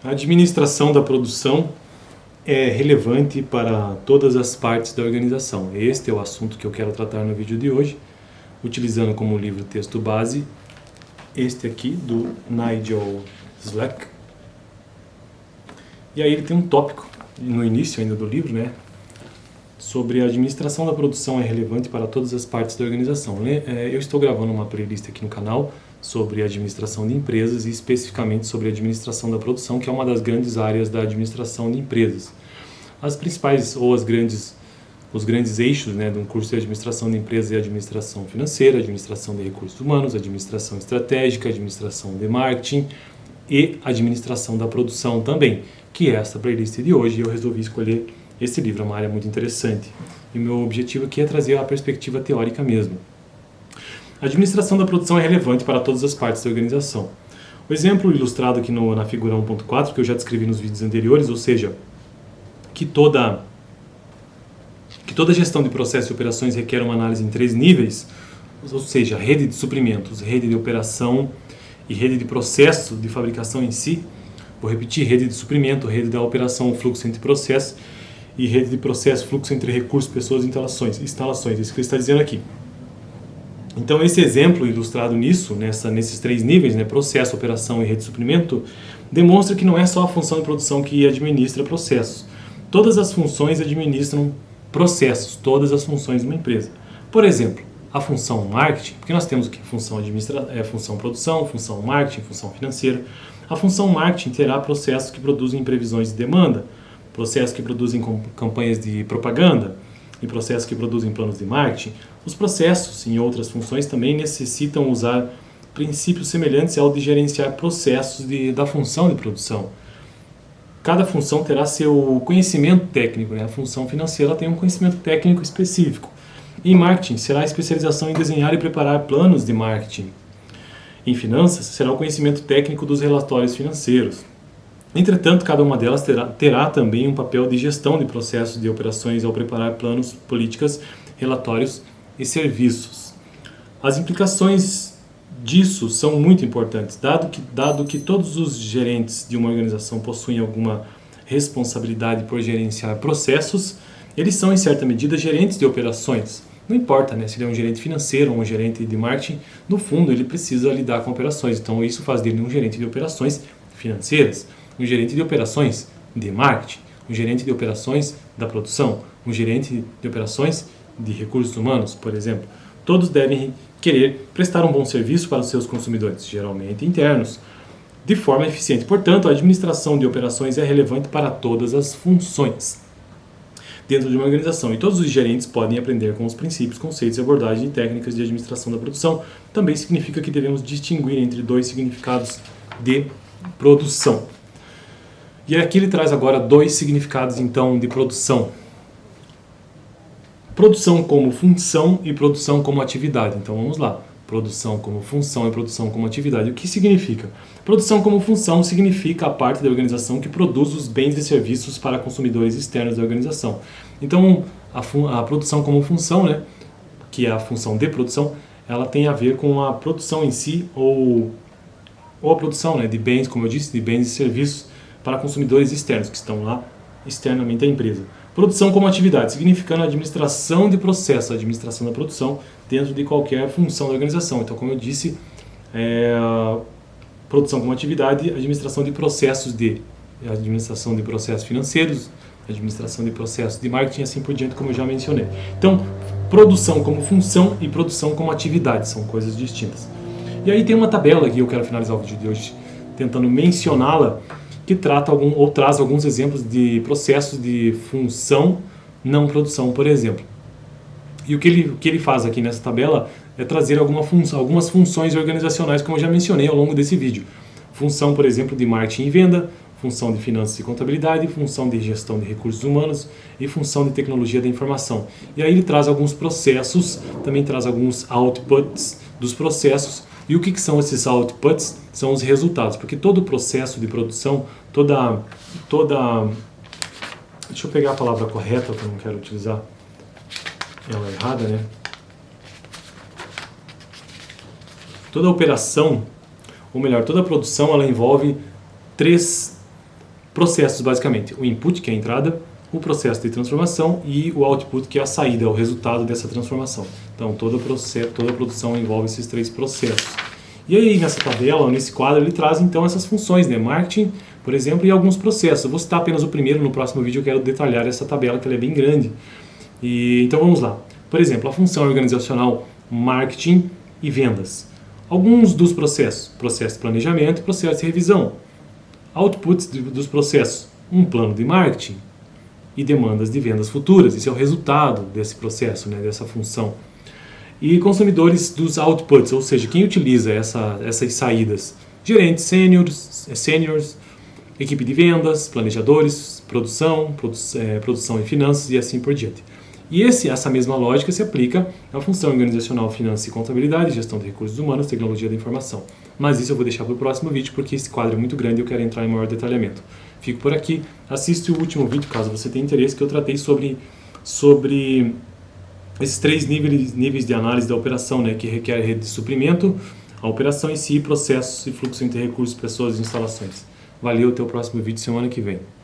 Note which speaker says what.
Speaker 1: A administração da produção é relevante para todas as partes da organização. Este é o assunto que eu quero tratar no vídeo de hoje, utilizando como livro texto base este aqui, do Nigel Slack. E aí ele tem um tópico, no início ainda do livro, né, sobre a administração da produção é relevante para todas as partes da organização. Eu estou gravando uma playlist aqui no canal sobre administração de empresas e especificamente sobre a administração da produção, que é uma das grandes áreas da administração de empresas. As principais ou os grandes eixos, né, de um curso de administração de empresas é administração financeira, administração de recursos humanos, administração estratégica, administração de marketing e administração da produção também, que é essa playlist de hoje. Eu resolvi escolher esse livro, é uma área muito interessante. E o meu objetivo aqui é trazer a perspectiva teórica mesmo. A administração da produção é relevante para todas as partes da organização. O exemplo ilustrado aqui na figura 1.4, que eu já descrevi nos vídeos anteriores, ou seja, que toda gestão de processos e operações requer uma análise em 3 níveis, ou seja, rede de suprimentos, rede de operação e rede de processo de fabricação em si. Vou repetir: rede de suprimento, rede da operação, fluxo entre processos, e rede de processo, fluxo entre recursos, pessoas e instalações. Isso que ele está dizendo aqui. Então, esse exemplo ilustrado nesses 3 níveis, né, processo, operação e rede de suprimento, demonstra que não é só a função de produção que administra processos. Todas as funções administram processos, todas as funções de uma empresa. Por exemplo, a função marketing, porque nós temos aqui função produção, função marketing, função financeira. A função marketing terá processos que produzem previsões de demanda, processos que produzem campanhas de propaganda e processos que produzem planos de marketing. Os processos em outras funções também necessitam usar princípios semelhantes ao de gerenciar processos da função de produção. Cada função terá seu conhecimento técnico, né? A função financeira tem um conhecimento técnico específico. Em marketing, será a especialização em desenhar e preparar planos de marketing. Em finanças, será o conhecimento técnico dos relatórios financeiros. Entretanto, cada uma delas terá também um papel de gestão de processos de operações ao preparar planos, políticas, relatórios e serviços. As implicações disso são muito importantes, dado que todos os gerentes de uma organização possuem alguma responsabilidade por gerenciar processos. Eles são, em certa medida, gerentes de operações. Não importa, né, se ele é um gerente financeiro ou um gerente de marketing, no fundo ele precisa lidar com operações. Então isso faz dele um gerente de operações financeiras, um gerente de operações de marketing, um gerente de operações da produção, um gerente de operações de recursos humanos, por exemplo. Todos devem querer prestar um bom serviço para os seus consumidores, geralmente internos, de forma eficiente. Portanto, a administração de operações é relevante para todas as funções dentro de uma organização, e todos os gerentes podem aprender com os princípios, conceitos e abordagens e técnicas de administração da produção. Também significa que devemos distinguir entre 2 significados de produção. E aqui ele traz agora 2 significados, então, de produção. Produção como função e produção como atividade. Então vamos lá. Produção como função e produção como atividade. O que significa? Produção como função significa a parte da organização que produz os bens e serviços para consumidores externos da organização. Então, a produção como função, né, que é a função de produção, ela tem a ver com a produção em si, ou a produção, né, de bens, como eu disse, de bens e serviços para consumidores externos, que estão lá externamente à empresa. Produção como atividade, significando a administração de processo, a administração da produção dentro de qualquer função da organização. Então, como eu disse, produção como atividade, administração de processos financeiros, administração de processos de marketing, assim por diante, como eu já mencionei. Então, produção como função e produção como atividade são coisas distintas. E aí tem uma tabela aqui, eu quero finalizar o vídeo de hoje tentando mencioná-la, que traz alguns exemplos de processos de função não produção, por exemplo. E o que ele faz aqui nessa tabela é trazer algumas funções organizacionais, como eu já mencionei ao longo desse vídeo. Função, por exemplo, de marketing e venda, função de finanças e contabilidade, função de gestão de recursos humanos e função de tecnologia da informação. E aí ele traz alguns processos, também traz alguns outputs dos processos. E o que são esses outputs? São os resultados, porque todo processo de produção, deixa eu pegar a palavra correta, que eu não quero utilizar ela errada, né? Toda operação, ou melhor, toda produção, ela envolve três processos, basicamente. O input, que é a entrada, o processo de transformação e o output, que é a saída, o resultado dessa transformação. Então, toda produção envolve esses 3 processos. E aí, nessa tabela, nesse quadro, ele traz, então, essas funções, né? Marketing, por exemplo, e alguns processos. Eu vou citar apenas o primeiro, no próximo vídeo eu quero detalhar essa tabela, que ela é bem grande. Então, vamos lá. Por exemplo, a função organizacional marketing e vendas. Alguns dos processos: processo de planejamento e processo de revisão. Outputs dos processos: um plano de marketing e demandas de vendas futuras. Esse é o resultado desse processo, né, dessa função. E consumidores dos outputs, ou seja, quem utiliza essas saídas: gerentes sêniors, equipe de vendas, planejadores, produção e finanças e assim por diante. E essa mesma lógica se aplica à função organizacional, finanças e contabilidade, gestão de recursos humanos, tecnologia da informação. Mas isso eu vou deixar para o próximo vídeo, porque esse quadro é muito grande e eu quero entrar em maior detalhamento. Fico por aqui. Assiste o último vídeo, caso você tenha interesse, que eu tratei sobre esses 3 níveis de análise da operação, né, que requer a rede de suprimento, a operação em si, processos e fluxo entre recursos, pessoas e instalações. Valeu, até o próximo vídeo semana que vem.